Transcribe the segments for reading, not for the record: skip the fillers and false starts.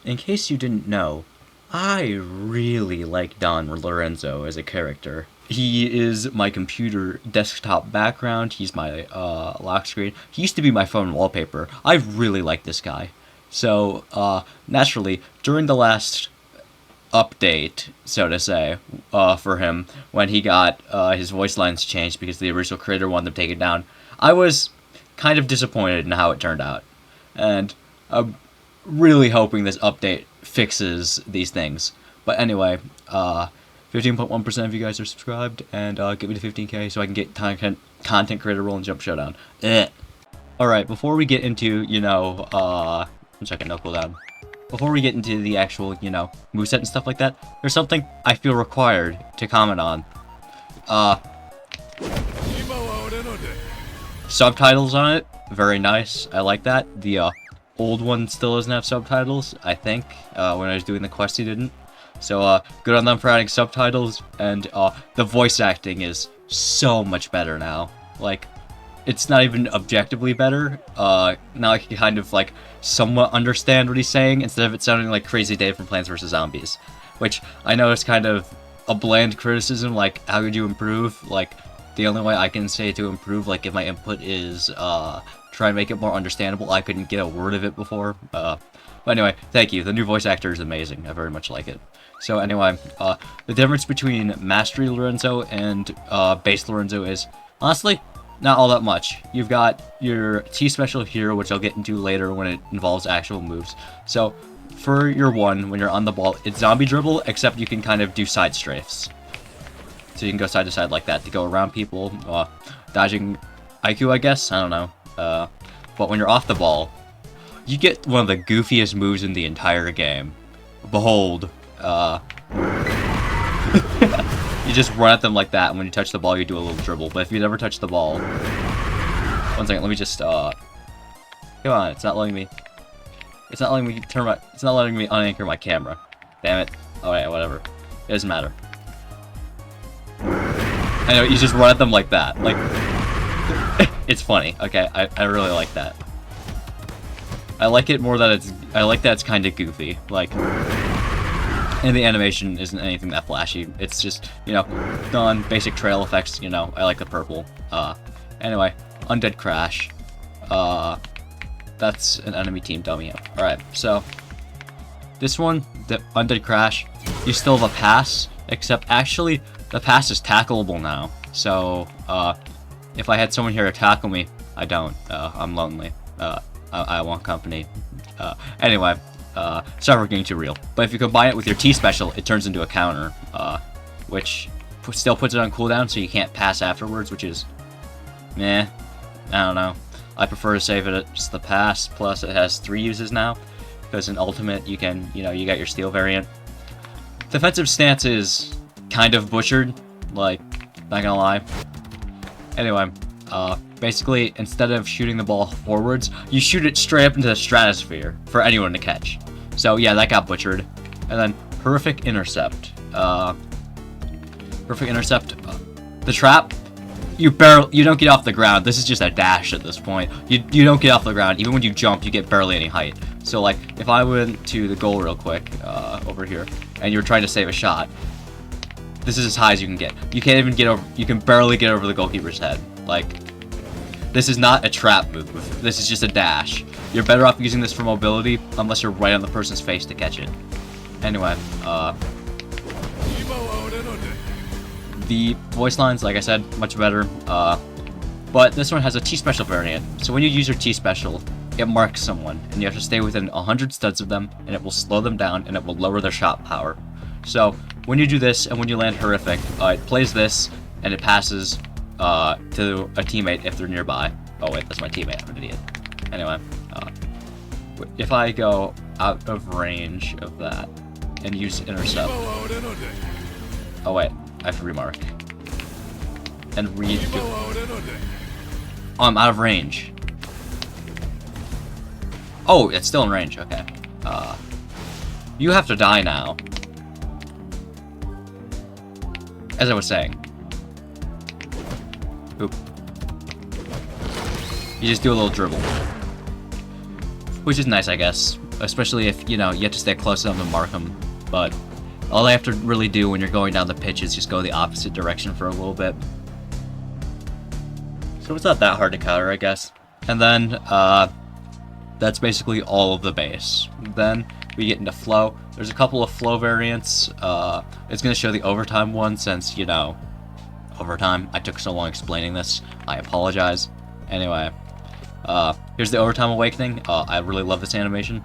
in case you didn't know, I really like Don Lorenzo as a character. He is my computer desktop background. He's my lock screen. He used to be my phone wallpaper. I really like this guy. So, naturally, during the last update, so to say, for him, when he got his voice lines changed because the original creator wanted them taken down, I was kind of disappointed in how it turned out. And I'm really hoping this update fixes these things. But anyway, 15.1% of you guys are subscribed, and get me to 15k so I can get content creator role and jump showdown. Alright, before we get into, I'm checking no cooldown. Before we get into the actual, moveset and stuff like that, there's something I feel required to comment on. Subtitles on it, very nice. I like that. The old one still doesn't have subtitles, I think. When I was doing the quest, he didn't. So, good on them for adding subtitles, and the voice acting is so much better now. Like, it's not even objectively better. Now I can kind of, somewhat understand what he's saying, instead of it sounding like Crazy Dave from Plants vs. Zombies. Which, I know is kind of a bland criticism, how could you improve? The only way I can say to improve, if my input is, try and make it more understandable, I couldn't get a word of it before. But anyway, thank you. The new voice actor is amazing. I very much like it. So anyway, the difference between Mastery Lorenzo and Base Lorenzo is, honestly, not all that much. You've got your T-Special here, which I'll get into later when it involves actual moves. So, for your one, when you're on the ball, it's Zombie Dribble, except you can kind of do side strafes. So you can go side to side like that to go around people, dodging IQ, I guess? I don't know. But when you're off the ball, you get one of the goofiest moves in the entire game. Behold, you just run at them like that, and when you touch the ball, you do a little dribble. But if you never touch the ball... One second, let me just, Come on, it's not letting me... It's not letting me turn my... It's not letting me unanchor my camera. Damn it. Alright, whatever. It doesn't matter. I know, you just run at them like that. It's funny, okay? I really like that. I like it more that it's... I like that it's kind of goofy. And the animation isn't anything that flashy. It's just, done basic trail effects, I like the purple. Anyway, Undead Crash. That's an enemy team dummy. Alright, so, this one, the Undead Crash, you still have a pass, except actually, the pass is tackleable now. So, if I had someone here to tackle me, I don't. I'm lonely. I want company. Anyway, sorry for getting too real. But if you combine it with your T-Special, it turns into a counter, which still puts it on cooldown, so you can't pass afterwards, which is, I don't know. I prefer to save it at just the pass, plus it has 3 uses now, because in Ultimate, you can, you got your Steel variant. Defensive stance is kind of butchered, not gonna lie. Anyway, basically, instead of shooting the ball forwards, you shoot it straight up into the stratosphere for anyone to catch. So yeah, that got butchered. And then Horrific Intercept. Horrific Intercept. The trap, you don't get off the ground. This is just a dash at this point. You don't get off the ground. Even when you jump, you get barely any height. So if I went to the goal real quick, over here, and you're trying to save a shot, this is as high as you can get. You can't even get over, you can barely get over the goalkeeper's head. This is not a trap move. This is just a dash. You're better off using this for mobility, unless you're right on the person's face to catch it. Anyway, the voice lines, like I said, much better. But this one has a T-Special variant. So when you use your T-Special, it marks someone, and you have to stay within 100 studs of them, and it will slow them down, and it will lower their shot power. So when you do this, and when you land Horrific, it plays this, and it passes to a teammate if they're nearby. Oh wait, that's my teammate, I'm an idiot. Anyway, if I go out of range of that and use Intercept... Oh wait, I have to remark. And read... Oh, I'm out of range. Oh, it's still in range, okay. You have to die now. As I was saying. Oop. You just do a little dribble. Which is nice, I guess. especially if, you know, you have to stay close enough to mark them. But all I have to really do when you're going down the pitch is just go the opposite direction for a little bit. So it's not that hard to counter, I guess. And then, that's basically all of the base. Then we get into flow. There's a couple of flow variants. It's going to show the overtime one since, you know, overtime. I took so long explaining this. I apologize. Anyway, here's the overtime awakening. I really love this animation.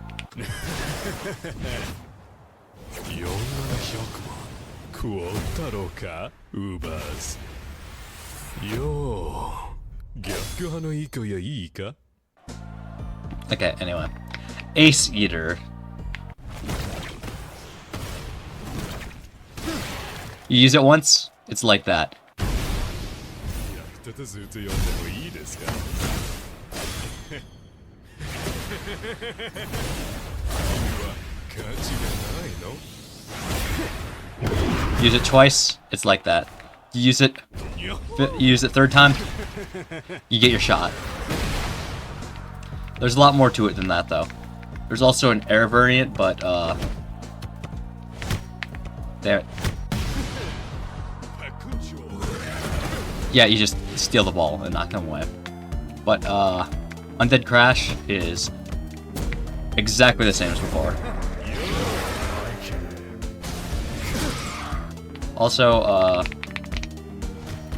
Okay, anyway. Ace Eater. You use it once, it's like that. Use it twice, it's like that. You use it third time, you get your shot. There's a lot more to it than that, though. There's also an air variant, but, there. Yeah, you just steal the ball and knock them away. But, Undead Crash is exactly the same as before. Also,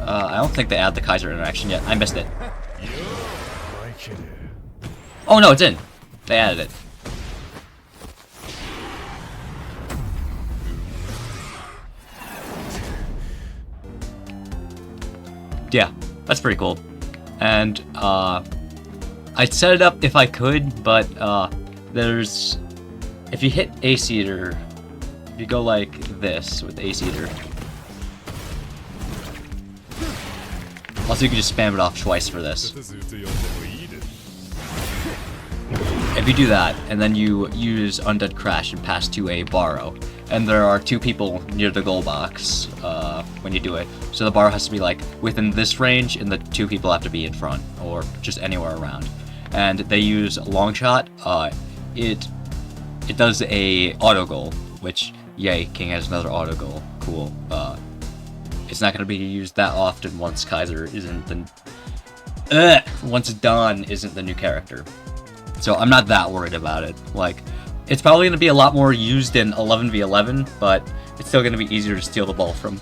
I don't think they add the Kaiser interaction yet. I missed it. Oh no, it's in! They added it. Yeah, that's pretty cool. And, I'd set it up if I could, but, there's... If you hit Ace Eater, if you go like this with Ace Eater... Also, you can just spam it off twice for this. If you do that, and then you use Undead Crash and pass to a Borrow, and there are two people near the goal box when you do it, so the Borrow has to be like within this range, and the two people have to be in front, or just anywhere around. And they use Long Shot. It does a auto goal, which, yay, King has another auto goal. Cool. It's not going to be used that often once Kaiser isn't the... once Dawn isn't the new character. So I'm not that worried about it. Like, it's probably going to be a lot more used in 11v11, but it's still going to be easier to steal the ball from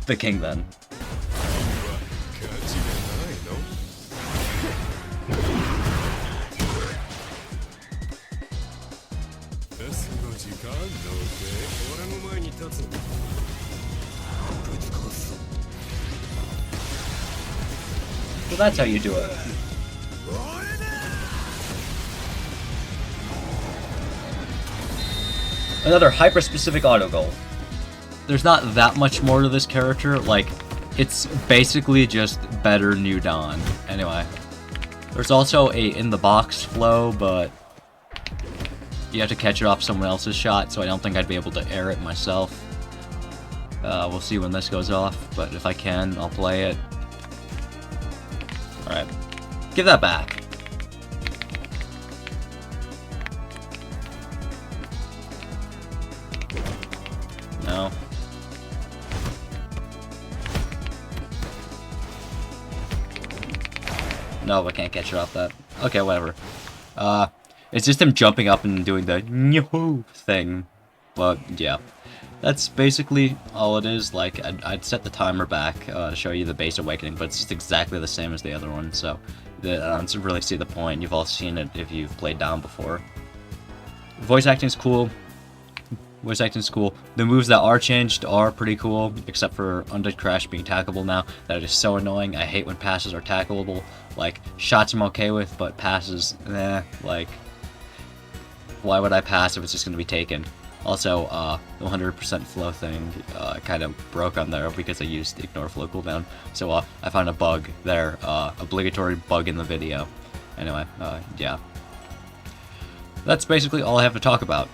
the King then. So that's how you do it. Another hyper-specific auto goal. There's not that much more to this character, like, it's basically just better New Dawn. Anyway. There's also a in-the-box flow, but you have to catch it off someone else's shot, so I don't think I'd be able to air it myself. We'll see when this goes off, but if I can, I'll play it. Alright. Give that back. No. No, I can't catch it off that. Okay, whatever. It's just him jumping up and doing the "Nyoo" thing. But, yeah. That's basically all it is. Like, I'd set the timer back to show you the base awakening, but it's just exactly the same as the other one, so I don't really see the point. You've all seen it if you've played down before. Voice acting's cool. Voice acting's cool. The moves that are changed are pretty cool, except for Undead Crash being tackleable now. That is so annoying. I hate when passes are tackleable. Like, shots I'm okay with, but passes, like, why would I pass if it's just going to be taken? Also, the 100% flow thing kind of broke on there because I used ignore flow cooldown. So I found a bug there, obligatory bug in the video. Anyway, yeah. That's basically all I have to talk about.